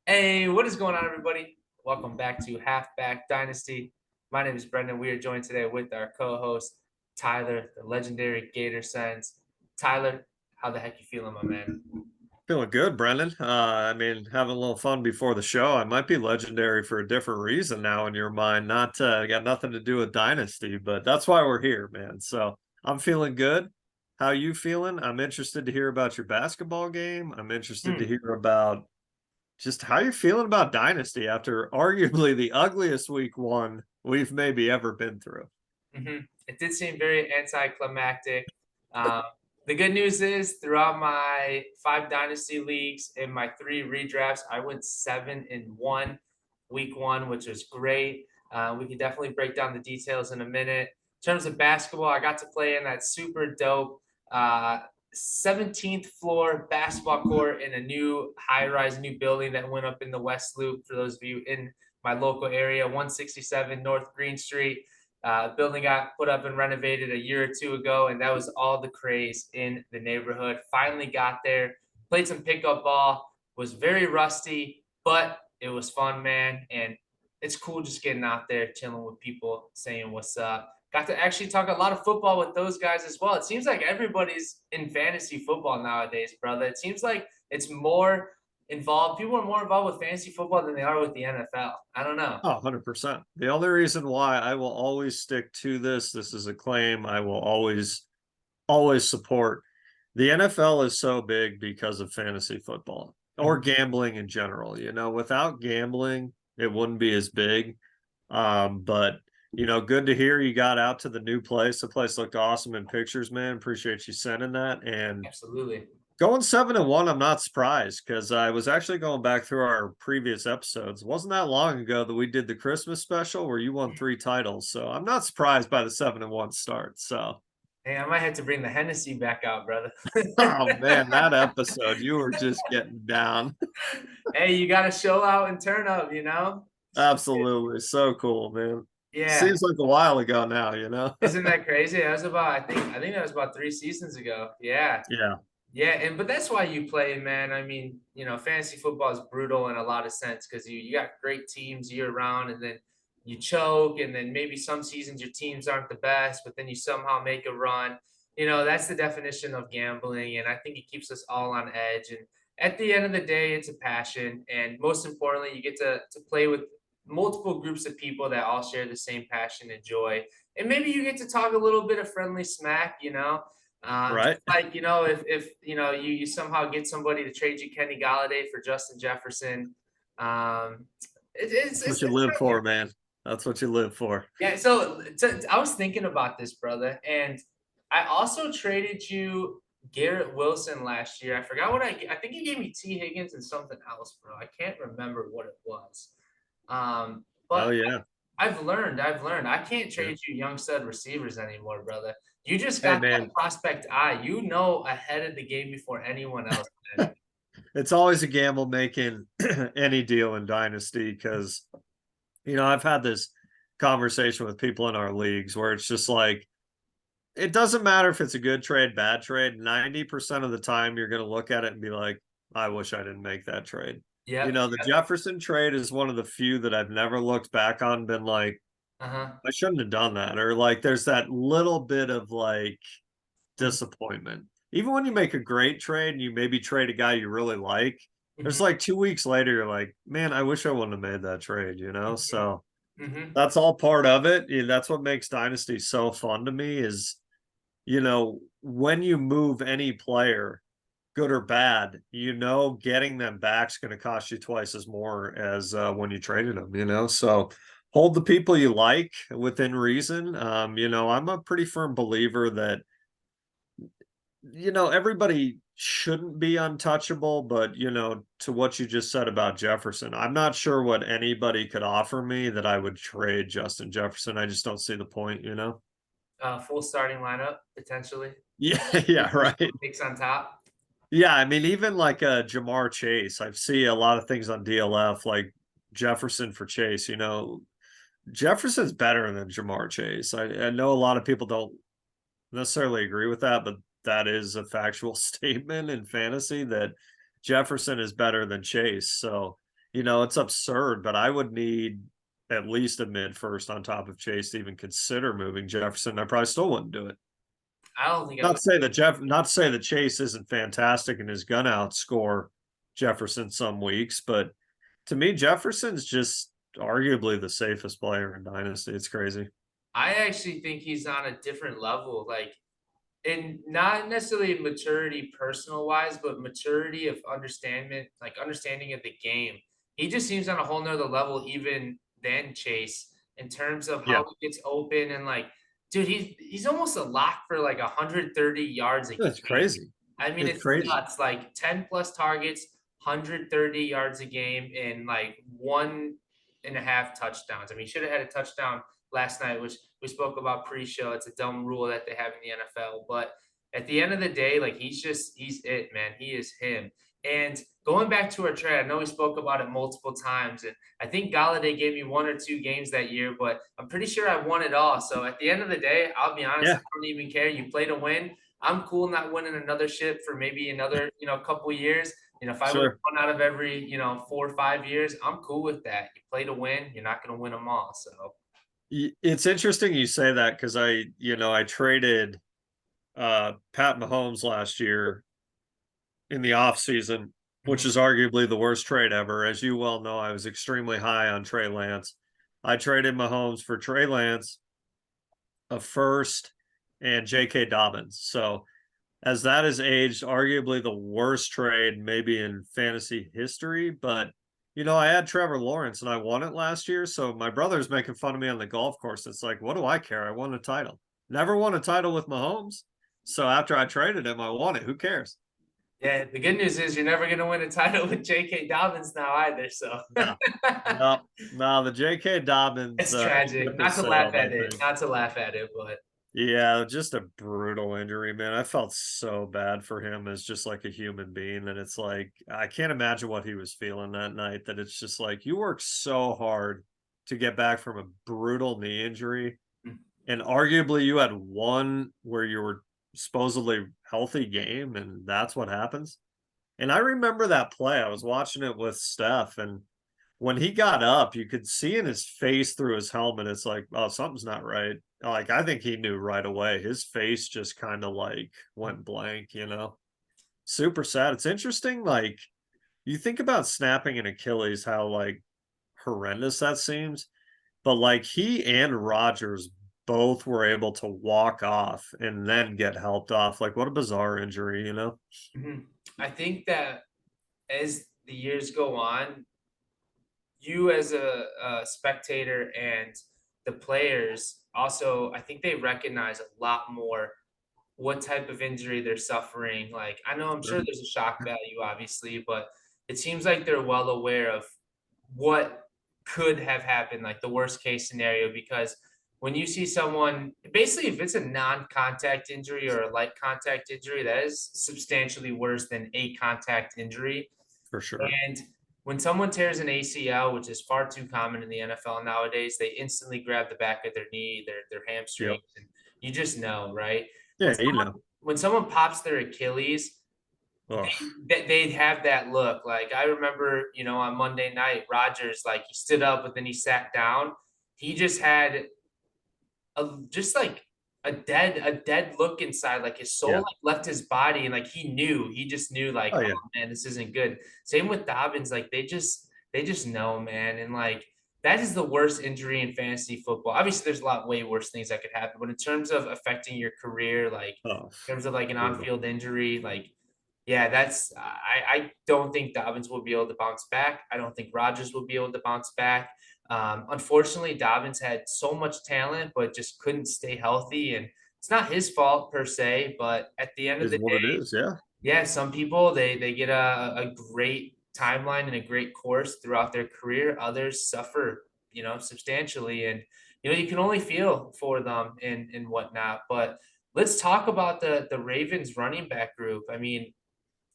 Hey, what is going on, everybody? Welcome back to Halfback Dynasty. My name is Brendan. We are joined today with our co-host Tyler, the legendary Gator Sense. Tyler, how the heck you feeling, my man? Feeling good, Brendan. Having a little fun before the show. I might be legendary for a different reason now in your mind. Not got nothing to do with Dynasty, but that's why we're here, man. So I'm feeling good. How you feeling? I'm interested to hear about your basketball game. I'm interested to Hmm. hear about just how you're feeling about Dynasty after arguably the ugliest week one we've maybe ever been through. hmm It did seem very anticlimactic. Um, the good news is, throughout my 5 Dynasty leagues and my 3 redrafts, I went 7-1 week one, which was great. We could definitely break down the details in a minute. In terms of basketball, I got to play in that super dope uh, 17th floor basketball court in a new high rise, new building that went up in the West Loop. For those of you in my local area, 167 North Green Street. Building got put up and renovated a year or two ago, and that was all the craze in the neighborhood. Finally got there, played some pickup ball, was very rusty, but it was fun, man. And it's cool just getting out there, chilling with people, saying what's up. Got to actually talk a lot of football with those guys as well. It seems like everybody's in fantasy football nowadays, brother. It seems like it's more involved. People are more involved with fantasy football than they are with the NFL. I don't know. Oh, 100%. The only reason why I will always stick to this is a claim I will always support. The NFL is so big because of fantasy football or Mhm. gambling in general. Without gambling, it wouldn't be as big. But good to hear you got out to the new place. The place looked awesome in pictures, man. Appreciate you sending that. And Absolutely. going 7-1, I'm not surprised because I was actually going back through our previous episodes. It wasn't that long ago that we did the Christmas special where you won 3 titles. So I'm not surprised by the 7-1 start. So Hey, I might have to bring the Hennessy back out, brother. oh man, that episode, you were just getting down. Hey, you got to show out and turn up, you know? Absolutely. So cool, man. Yeah. Seems like a while ago now? Isn't that crazy? That was about, I think that was about 3 seasons ago. Yeah. Yeah. Yeah, but that's why you play, man. I mean, fantasy football is brutal in a lot of sense because you got great teams year round, and then you choke, and then maybe some seasons your teams aren't the best, but then you somehow make a run. That's the definition of gambling, and I think it keeps us all on edge. And at the end of the day, it's a passion, and most importantly, you get to play with multiple groups of people that all share the same passion and joy, and maybe you get to talk a little bit of friendly smack. Just Right. like if you somehow get somebody to trade you Kenny Galladay for Justin Jefferson, um, That's what you it's live for, man. That's what you live for. yeah. So I was thinking about this, brother, and I also traded you Garrett Wilson last year. I forgot what I think he gave me T Higgins and something else, bro. I can't remember what it was. Oh But yeah. I've learned. I can't Yeah. trade you young stud receivers anymore, brother. You just Hey got that man, prospect eye. You know ahead of the game before anyone else, man. it's always a gamble making any deal in Dynasty because I've had this conversation with people in our leagues where it's just like it doesn't matter if it's a good trade, bad trade. 90% of the time, you're going to look at it and be like, I wish I didn't make that trade. Yep. The Jefferson trade is one of the few that I've never looked back on and been like, Uh-huh. I shouldn't have done that. Or like, there's that little bit of like Mhm, disappointment. Even when you make a great trade and you maybe trade a guy you really like, there's mhm, like 2 weeks later, you're like, man, I wish I wouldn't have made that trade? mhm, So mhm. that's all part of it. That's what makes Dynasty so fun to me is when you move any player, good or bad, getting them back is going to cost you twice as more as when you traded them. So hold the people you like within reason. I'm a pretty firm believer that, everybody shouldn't be untouchable, but, to what you just said about Jefferson, I'm not sure what anybody could offer me that I would trade Justin Jefferson. I just don't see the point? Full starting lineup potentially. Yeah, yeah, right. Picks on top. Yeah, I mean, even like Jamar Chase, I see a lot of things on DLF like Jefferson for Chase. Jefferson's better than Jamar Chase. I know a lot of people don't necessarily agree with that, but that is a factual statement in fantasy that Jefferson is better than Chase. So, It's absurd, but I would need at least a mid first on top of Chase to even consider moving Jefferson. I probably still wouldn't do it. I don't think I Not would. to say that not to say that Chase isn't fantastic and is gonna outscore Jefferson some weeks, but to me, Jefferson's just arguably the safest player in Dynasty. It's crazy. I actually think he's on a different level. Like, and not necessarily maturity personal wise, but maturity of understanding, like understanding of the game. He just seems on a whole nother level even than Chase in terms of Yeah, how he gets open and like, dude, he's almost a lock for like 130 yards a it's game. crazy. I mean, It's it's crazy. nuts. Like 10 plus targets, 130 yards a game, and like 1.5 touchdowns. I mean, he should have had a touchdown last night, which we spoke about pre-show. It's a dumb rule that they have in the NFL, but at the end of the day, like he's it, man. He is him. And going back to our trade, I know we spoke about it multiple times, and I think Galladay gave me 1 or 2 games that year, but I'm pretty sure I won it all. So at the end of the day, I'll be honest, I Yeah, don't even care. You play to win. I'm cool not winning another ship for maybe another, couple years. If I win sure. one out of every, 4 or 5 years, I'm cool with that. You play to win, you're not going to win them all. So, It's interesting you say that because I traded Pat Mahomes last year in the offseason, which mhm. is arguably the worst trade ever. As you well know, I was extremely high on Trey Lance. I traded Mahomes for Trey Lance, a first, and J.K. Dobbins. So as that has aged, arguably the worst trade maybe in fantasy history. But I had Trevor Lawrence and I won it last year. So my brother's making fun of me on the golf course. It's like, what do I care? I won a title. Never won a title with Mahomes. So after I traded him, I won it. Who cares? Yeah, the good news is you're never going to win a title with J.K. Dobbins now either. So No, no, no. The J.K. Dobbins it's tragic. ship Not has to laugh sailed, I at it. think. Not to laugh at it, but Yeah, just a brutal injury, man. I felt so bad for him as just like a human being. And it's like, I can't imagine what he was feeling that night. That it's just like, you worked so hard to get back from a brutal knee injury. And arguably, you had one where you were supposedly healthy game, and that's what happens. And I remember that play. I was watching it with Steph, and when he got up, you could see in his face through his helmet, it's like, oh, something's not right. Like, I think he knew right away. His face just kind of like went blank. Super sad. It's interesting. Like, you think about snapping an Achilles, how like horrendous that seems. But like he and Rodgers both were able to walk off and then get helped off. Like, what a bizarre injury. mhm. I think that as the years go on, you as a spectator and the players also, I think they recognize a lot more what type of injury they're suffering. Like, I know I'm sure Sure. there's a shock value, obviously, but it seems like they're well aware of what could have happened, like the worst case scenario, because when you see someone, basically, if it's a non contact injury or a light contact injury, that is substantially worse than a contact injury. For sure. And when someone tears an ACL, which is far too common in the NFL nowadays, they instantly grab the back of their knee, their Yep. hamstrings, and you just know, right? When Yeah, someone when someone pops their Achilles, Ugh. they have that look. Like I remember, on Monday night, Rodgers, like he stood up, but then he sat down. He just had just like a dead look inside, like his soul Yeah. like left his body, and like he just knew like, Oh yeah. oh man, this isn't good. Same with Dobbins, like they just know, man, and like that is the worst injury in fantasy football. Obviously there's a lot way worse things that could happen, but in terms of affecting your career, like Oh, in terms of like an brutal. on-field injury, like yeah, I don't think Dobbins will be able to bounce back. I don't think Rodgers will be able to bounce back. Unfortunately, Dobbins had so much talent, but just couldn't stay healthy. And it's not his fault per se, but at the end of Is the what it day, is. Yeah. yeah, some people they get a great timeline and a great course throughout their career. Others suffer, substantially, and you can only feel for them and whatnot. But let's talk about the Ravens running back group. I mean,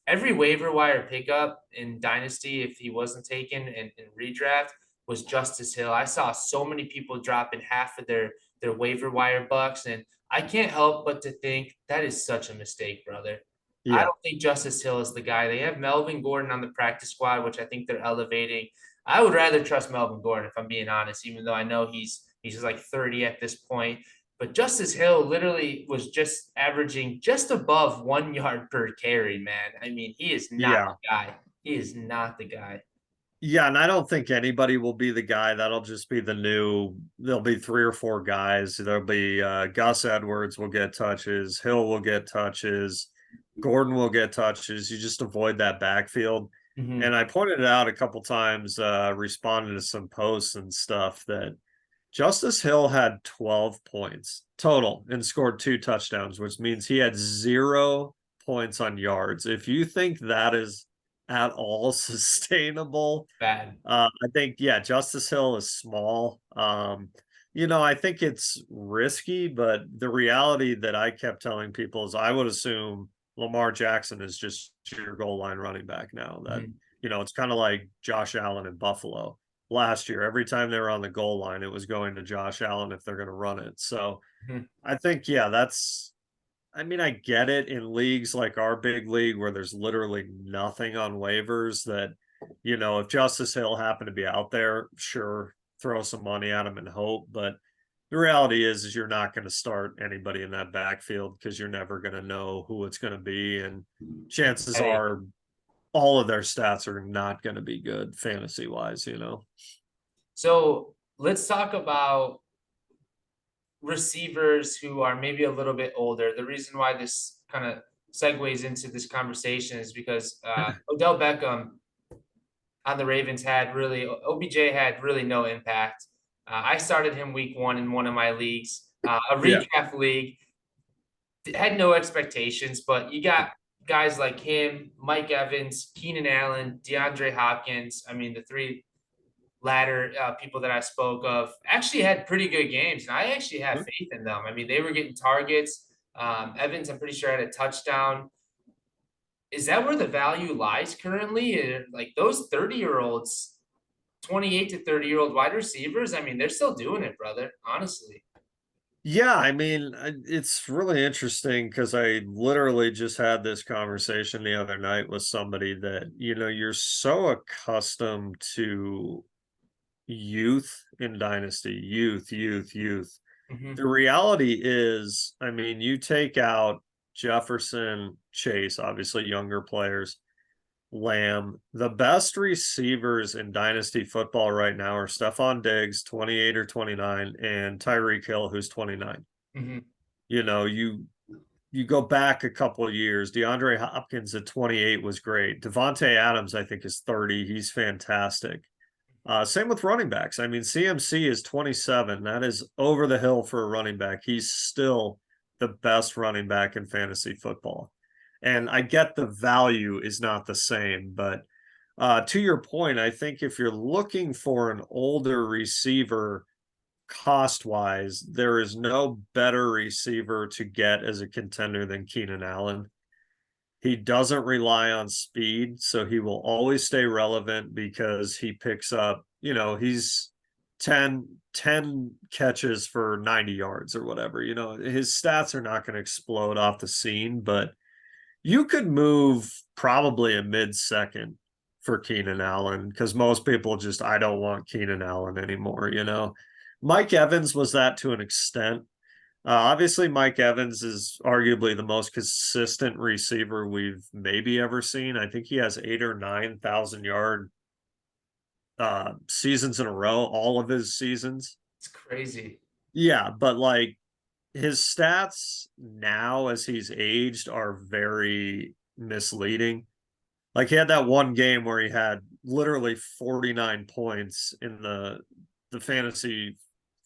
every waiver wire pickup in Dynasty, if he wasn't taken in redraft, was Justice Hill. I saw so many people dropping half of their waiver wire bucks, and I can't help but to think that is such a mistake, brother. I Yeah. don't think Justice Hill is the guy. They have Melvin Gordon on the practice squad, which I think they're elevating. I would rather trust Melvin Gordon if I'm being honest, even though I know he's just like 30 at this point. But Justice Hill literally was just averaging just above 1 yard per carry, man. I mean, he is not Yeah. the guy. He is not the guy. Yeah, and I don't think anybody will be the guy. That'll just be the new. There'll be three or four guys. There'll be Gus Edwards will get touches, Hill will get touches, Gordon will get touches. You just avoid that backfield. Mm-hmm. And I pointed it out a couple times, responding to some posts and stuff that Justice Hill had 12 points total and scored 2 touchdowns, which means he had 0 points on yards. If you think that is at all sustainable, Bad. I think, yeah, Justice Hill is small. I think it's risky, but the reality that I kept telling people is I would assume Lamar Jackson is just your goal line running back now. That, Mm-hmm. it's kind of like Josh Allen in Buffalo last year. Every time they were on the goal line, it was going to Josh Allen if they're going to run it. So Mm-hmm. I think, yeah, I mean, I get it in leagues like our big league where there's literally nothing on waivers that, if Justice Hill happened to be out there, sure, throw some money at him and hope. But the reality is you're not going to start anybody in that backfield because you're never going to know who it's going to be. And chances Hey, are all of their stats are not going to be good fantasy wise. so let's talk about receivers who are maybe a little bit older. The reason why this kind of segues into this conversation is because Odell Beckham on the Ravens had really OBJ had really no impact. I started him week 1 in one of my leagues, a Yeah. redraft league. Had no expectations, but you got guys like him, Mike Evans, Keenan Allen, DeAndre Hopkins. I mean, the three latter people that I spoke of actually had pretty good games, and I actually have faith in them. I mean, they were getting targets. Evans, I'm pretty sure, had a touchdown. Is that where the value lies currently? Like those 30-year-olds, 28 to 30-year-old wide receivers, I mean, they're still doing it, brother, honestly. Yeah, I mean, it's really interesting because I literally just had this conversation the other night with somebody that, you're so accustomed to youth in Dynasty, youth, youth, youth. Mm-hmm. The reality is, I mean, you take out Jefferson, Chase, obviously younger players, Lamb. The best receivers in Dynasty football right now are Stephon Diggs, 28 or 29, and Tyreek Hill, who's 29. Mm-hmm. You know, you go back a couple of years. DeAndre Hopkins at 28 was great. Devontae Adams, I think, is 30. He's fantastic. Same with running backs. I mean, CMC is 27. That is over the hill for a running back. He's still the best running back in fantasy football. And I get the value is not the same, but to your point, I think if you're looking for an older receiver cost wise, there is no better receiver to get as a contender than Keenan Allen. He doesn't rely on speed, so he will always stay relevant because he picks up, he's 10 catches for 90 yards or whatever. His stats are not going to explode off the scene, but you could move probably a mid-second for Keenan Allen because most people just, I don't want Keenan Allen anymore. Mike Evans was that to an extent. Obviously, Mike Evans is arguably the most consistent receiver we've maybe ever seen. I think he has 8 or 9 1,000 yard seasons in a row, all of his seasons. It's crazy. Yeah, but like his stats now as he's aged are very misleading. Like he had that one game where he had literally 49 points in the fantasy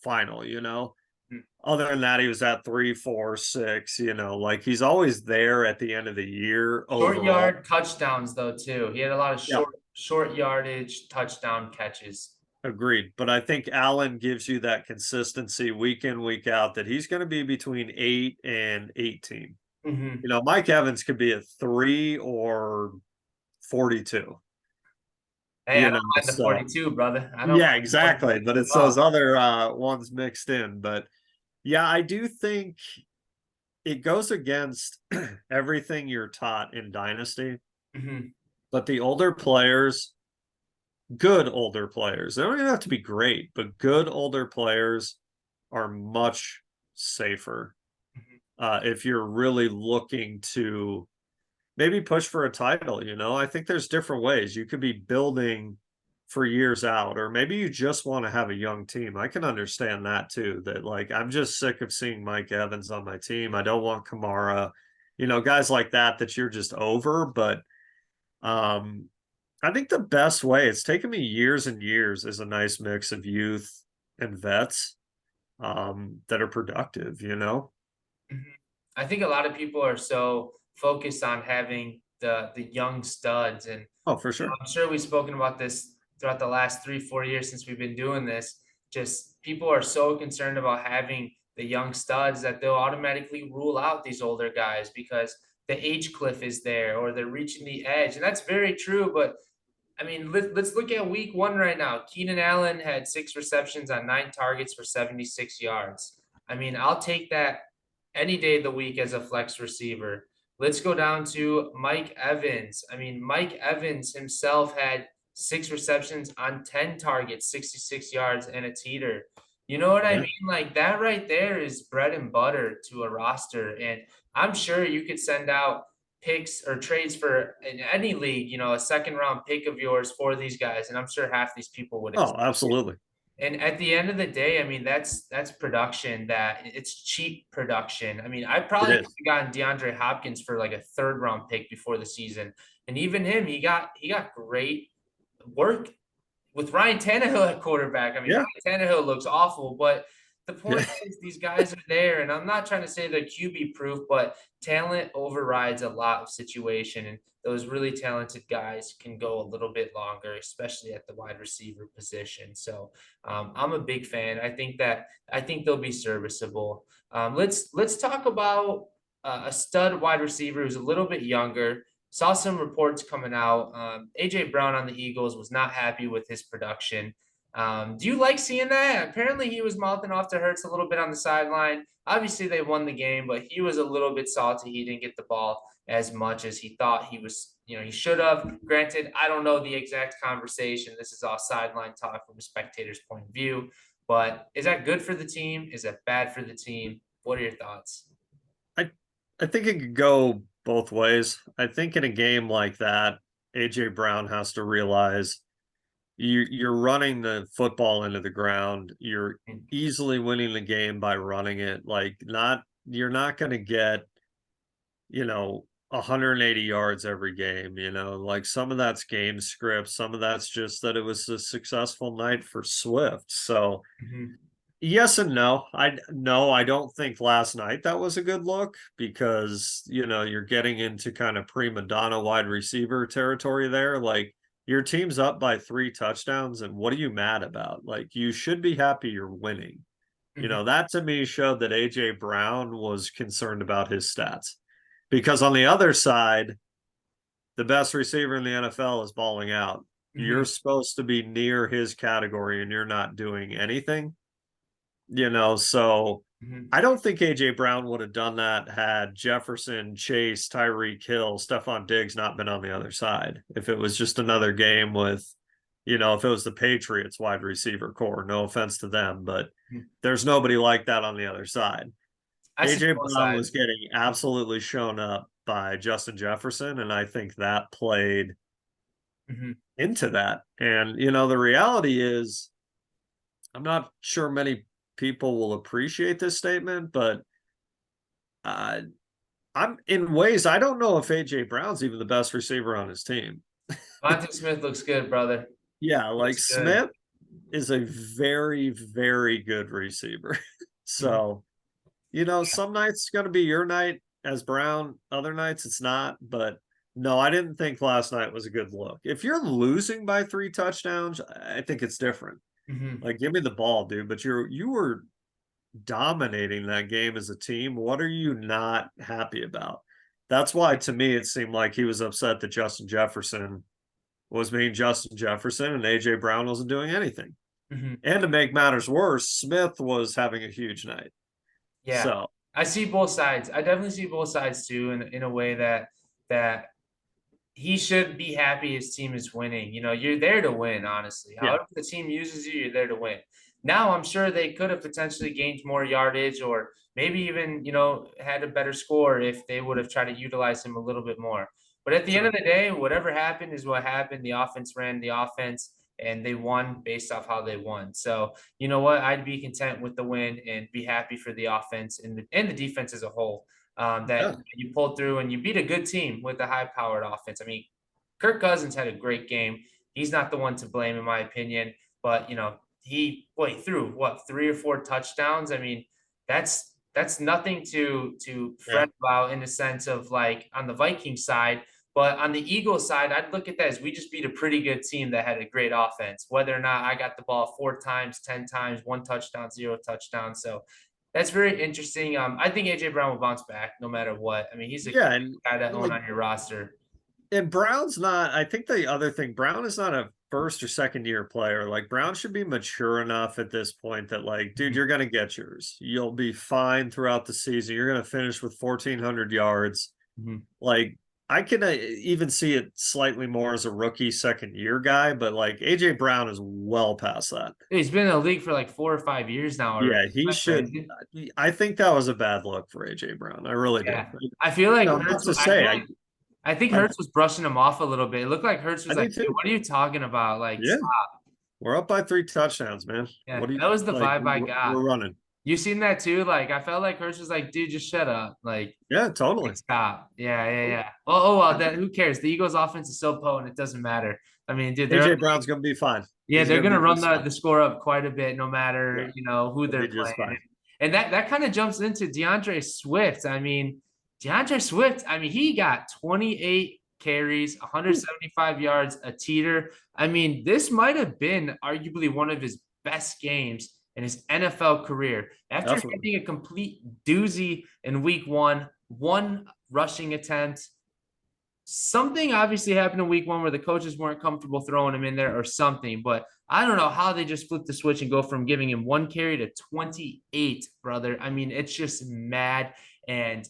final. Mm. Other than that, he was at 3, 4, 6, like he's always there at the end of the year Short overall. yard touchdowns though too. He had a lot of Yeah, short yardage touchdown catches. agreed. But I think Allen gives you that consistency week in, week out that he's going to be between 8 and 18. Mm-hmm. Mike Evans could be a 3 or 42. Hey, I don't mind the So 42, brother. I don't yeah, mind the exactly. 42 But at it's those all. other ones mixed in. But yeah, I do think it goes against everything you're taught in Dynasty. Mm-hmm. But the older players, good older players. They don't even have to be great, but good older players are much safer Mhm. if you're really looking to maybe push for a title. I think there's different ways you could be building for years out, or maybe you just want to have a young team. I can understand that too, that like I'm just sick of seeing Mike Evans on my team. I don't want Kamara, guys like that you're just over. But um I think the best way, it's taken me years and years, is a nice mix of youth and vets that are productive. Mhm. I think a lot of people are so focused on having the young studs, and Oh, for sure. I'm sure we've spoken about this throughout the last 3 4 years since we've been doing this. Just people are so concerned about having the young studs that they'll automatically rule out these older guys because the age cliff is there or they're reaching the edge, and that's very true. But I mean, let's look at week one right now. Keenan Allen had 6 receptions on 9 targets for 76 yards. I mean, I'll take that any day of the week as a flex receiver. Let's go down to Mike Evans. I mean, Mike Evans himself had 6 receptions on 10 targets, 66 yards, and a teeter. You know what I Yeah. mean? Like that right there is bread and butter to a roster. And I'm sure you could send out picks or trades for in any league, a second round pick of yours for these guys. And I'm sure half these people would Oh, accept. absolutely. And at the end of the day, I mean, that's production that it's cheap production. I mean, I It probably could is. have gotten DeAndre Hopkins for like a third round pick before the season. And even him, he got great work with Ryan Tannehill at quarterback. I mean, Yeah. Ryan Tannehill looks awful, but the Yeah. point is these guys are there, and I'm not trying to say they're QB proof, but talent overrides a lot of situation, and those really talented guys can go a little bit longer, especially at the wide receiver position. So I'm a big fan. I think they'll be serviceable. Let's talk about a stud wide receiver who's a little bit younger. Saw some reports coming out. AJ Brown on the Eagles was not happy with his production. Do you like seeing that? Apparently, he was mouthing off to Hurts a little bit on the sideline. Obviously, they won the game, but he was a little bit salty. He didn't get the ball as much as he thought he was. He should have. Granted, I don't know the exact conversation. This is all sideline talk from a spectator's point of view. But is that good for the team? Is that bad for the team? What are your thoughts? I I think it could go both ways. I think in a game like that, AJ Brown has to realize you're running the football into the ground. You're easily winning the game by running it. Like not you're not going to get, you know, 180 yards every game, like some of that's game script, some of that's just that it was a successful night for Swift. So, Mhm. yes and no. I don't think last night that was a good look because, you're getting into kind of prima donna wide receiver territory there. Like your team's up by 3 touchdowns, and what are you mad about? Like you should be happy you're winning. Mhm. That to me showed that AJ Brown was concerned about his stats. Because on the other side, the best receiver in the NFL is balling out. You're Mhm. supposed to be near his category and you're not doing anything. So Mhm. I don't think AJ Brown would have done that had Jefferson, Chase, Tyreek Hill, Stephon Diggs not been on the other side. If it was just another game with, if it was the Patriots wide receiver core, no offense to them, but Mhm. there's nobody like that on the other side. I see AJ both Brown was sides. getting absolutely shown up by Justin Jefferson, and I think that played Mhm. into that. And the reality is, I'm not sure many people will appreciate this statement, but uh, I'm in ways I don't know if AJ Brown's even the best receiver on his team. Devontae Smith looks good, brother. Yeah, like Looks good. Smith is a very, very good receiver. Mhm. So, some nights it's going to be your night as Brown, other nights it's not. But no, I didn't think last night was a good look. If you're losing by 3 touchdowns, I think it's different. Mhm. Like, give me the ball, dude. But you were dominating that game as a team. What are you not happy about? That's why, to me, it seemed like he was upset that Justin Jefferson was being Justin Jefferson and AJ Brown wasn't doing anything. Mhm. And to make matters worse, Smith was having a huge night. Yeah. So, I see both sides. I definitely see both sides too in a way that he should be happy his team is winning. You know, you're there to win, honestly. Yeah, However the team uses you, you're there to win. Now, I'm sure they could have potentially gained more yardage or maybe even, had a better score if they would have tried to utilize him a little bit more. But at the end of sure. the day, whatever happened is what happened. The offense ran the offense and they won based off how they won. So, you know what? I'd be content with the win and be happy for the offense and the defense as a whole, that Yeah, you pulled through and you beat a good team with a high-powered offense. I mean, Kirk Cousins had a great game. He's not the one to blame, in my opinion. But he threw what 3 or 4 touchdowns. I mean, that's nothing to yeah, fret about in the sense of like on the Viking side. But on the Eagles side, I'd look at that as we just beat a pretty good team that had a great offense. Whether or not I got the ball 4 times, 10 times, 1 touchdown, 0 touchdowns. So that's very interesting. I think AJ Brown will bounce back no matter what. I mean, he's a yeah, and guy to own like, on your roster. and Brown's not. I think the other thing, Brown is not a first or second year player. Like Brown should be mature enough at this point that, like, dude, Mhm. you're gonna get yours. You'll be fine throughout the season. You're gonna finish with 1,400 yards. Mhm. Like I can even see it slightly more as a rookie second year guy, but like AJ Brown is well past that. He's been in the league for like 4 or 5 years now already. Yeah, Isn't he that should. crazy? I think that was a bad look for AJ Brown. I really do. Yeah. I feel like No, not Hurts. to I say feel like I think I Hurts was brushing him off a little bit. It looked like Hurts I was do like, "Dude, too. what are you talking about?" Like, Yeah, we're up by 3 touchdowns, man. yeah, What do you that was the like? vibe I We're got. running. You seen that too? Like, I felt like Hurts was like, "Dude, just shut up." Yeah, Like totally. stop. Yeah, yeah, yeah. Oh well, then who cares? The Eagles' offense is so potent, it doesn't matter. I mean, dude, AJ Brown's gonna be fine. yeah, He's they're gonna gonna be run just the fine. the score up quite a bit, no matter Yeah, who he'll they're be just playing. fine. And that kind of jumps into DeAndre Swift. I mean, DeAndre Swift. I mean, he got 28 carries, Ooh, 175 yards, a teeter. I mean, this might have been arguably one of his best games in his NFL career. After definitely. hitting a complete doozy in week one rushing attempt, something obviously happened in week one where the coaches weren't comfortable throwing him in there or something, but I don't know how they just flipped the switch and go from giving him 1 carry to 28, brother. I mean, it's just mad. And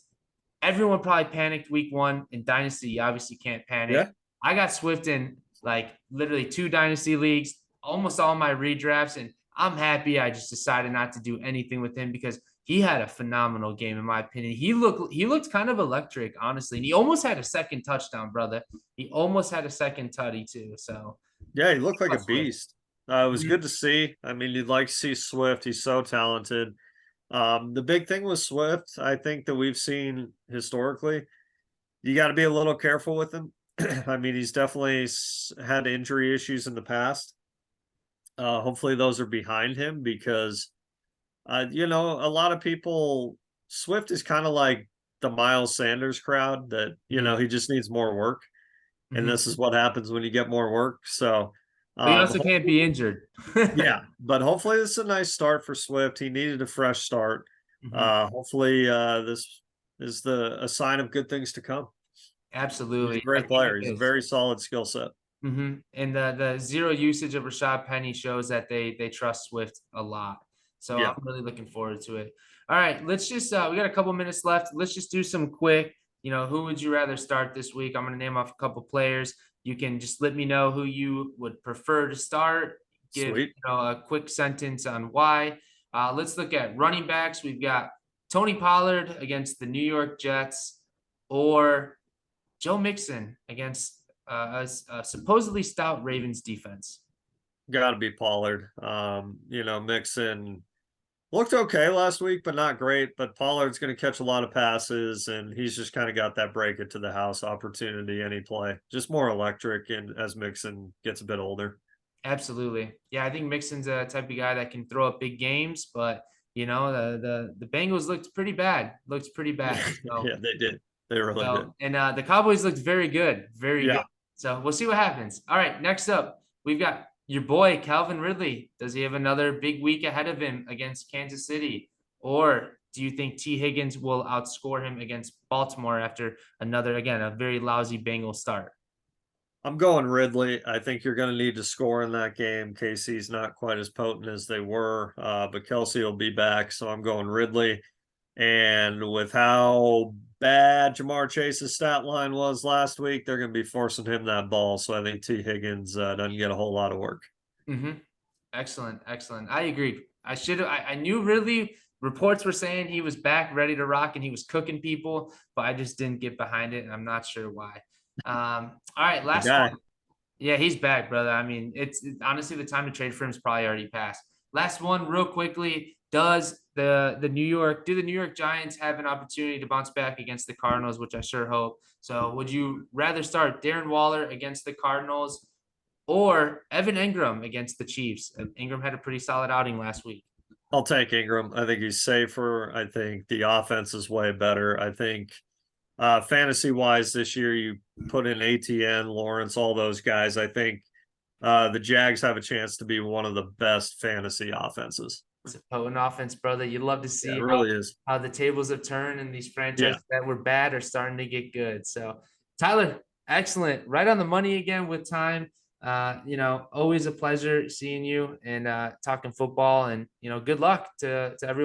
everyone probably panicked week one in Dynasty. You obviously can't panic. Yeah, I got Swift in like literally 2 Dynasty leagues, almost all my redrafts, and I'm happy I just decided not to do anything with him because he had a phenomenal game in my opinion. He looked kind of electric, honestly, and he almost had a second touchdown, brother. He almost had a second tutty too. So yeah, he looked like a Swift. beast. It was good to see. I mean, you'd like to see Swift. He's so talented. The big thing with Swift, I think that we've seen historically, you got to be a little careful with him. I mean, he's definitely had injury issues in the past. Hopefully, those are behind him because, a lot of people, Swift is kind of like the Miles Sanders crowd that, Mhm, he just needs more work. And mhm. this is what happens when you get more work. So, But he also can't be hopefully, injured. yeah, but hopefully this is a nice start for Swift. He needed a fresh start. Mhm. Hopefully, this is a sign of good things to come. He's a Absolutely. I great think player. it He's a is. very solid skill set. And the zero usage of Rashad Penny shows that they trust Swift a lot. So I'm Yeah, really looking forward to it. All right, let's just we got a couple minutes left. Let's just do some quick. Who would you rather start this week? I'm gonna name off a couple players. You can just let me know who you would prefer to start. Give sweet. a quick sentence on why. Let's look at running backs. We've got Tony Pollard against the New York Jets, or Joe Mixon against a supposedly stout Ravens defense. Got to be Pollard. Mixon looked okay last week, but not great. But Pollard's going to catch a lot of passes, and he's just kind of got that break it to the house opportunity any play. Just more electric, and as Mixon gets a bit older. Absolutely. Yeah, I think Mixon's a type of guy that can throw up big games, but the Bengals looked pretty bad. Looked pretty bad. So Yeah, they did. They really did. and the Cowboys looked very good, very good. Yeah. So we'll see what happens. All right, next up, we've got your boy Calvin Ridley. Does he have another big week ahead of him against Kansas City, or do you think T. Higgins will outscore him against Baltimore after another, again, a very lousy Bengal start? I'm going Ridley. I think you're going to need to score in that game. KC's not quite as potent as they were, but Kelsey will be back. So I'm going Ridley. And with how bad Jamar Chase's stat line was last week, they're going to be forcing him that ball. So I think T. Higgins doesn't get a whole lot of work. Mm-hmm. Excellent, excellent. I agree. I knew really reports were saying he was back ready to rock and he was cooking people, but I just didn't get behind it, and I'm not sure why. All right, The last guy. one. Yeah, he's back, brother. I mean, honestly, the time to trade for him is probably already passed. Last one, real quickly. The New York Giants have an opportunity to bounce back against the Cardinals, which I sure hope. So would you rather start Darren Waller against the Cardinals or Evan Ingram against the Chiefs? Ingram had a pretty solid outing last week. I'll take Ingram. I think he's safer. I think the offense is way better. I think fantasy wise this year, you put in ATN, Lawrence, all those guys. I think the Jags have a chance to be one of the best fantasy offenses. It's a potent offense, brother. You'd love to Yeah, it see really is. how the tables have turned and these Yeah. franchises that were bad are starting to get good. So, Tyler, excellent. Right on the money again with time. Always a pleasure seeing you and talking football. And good luck to everyone.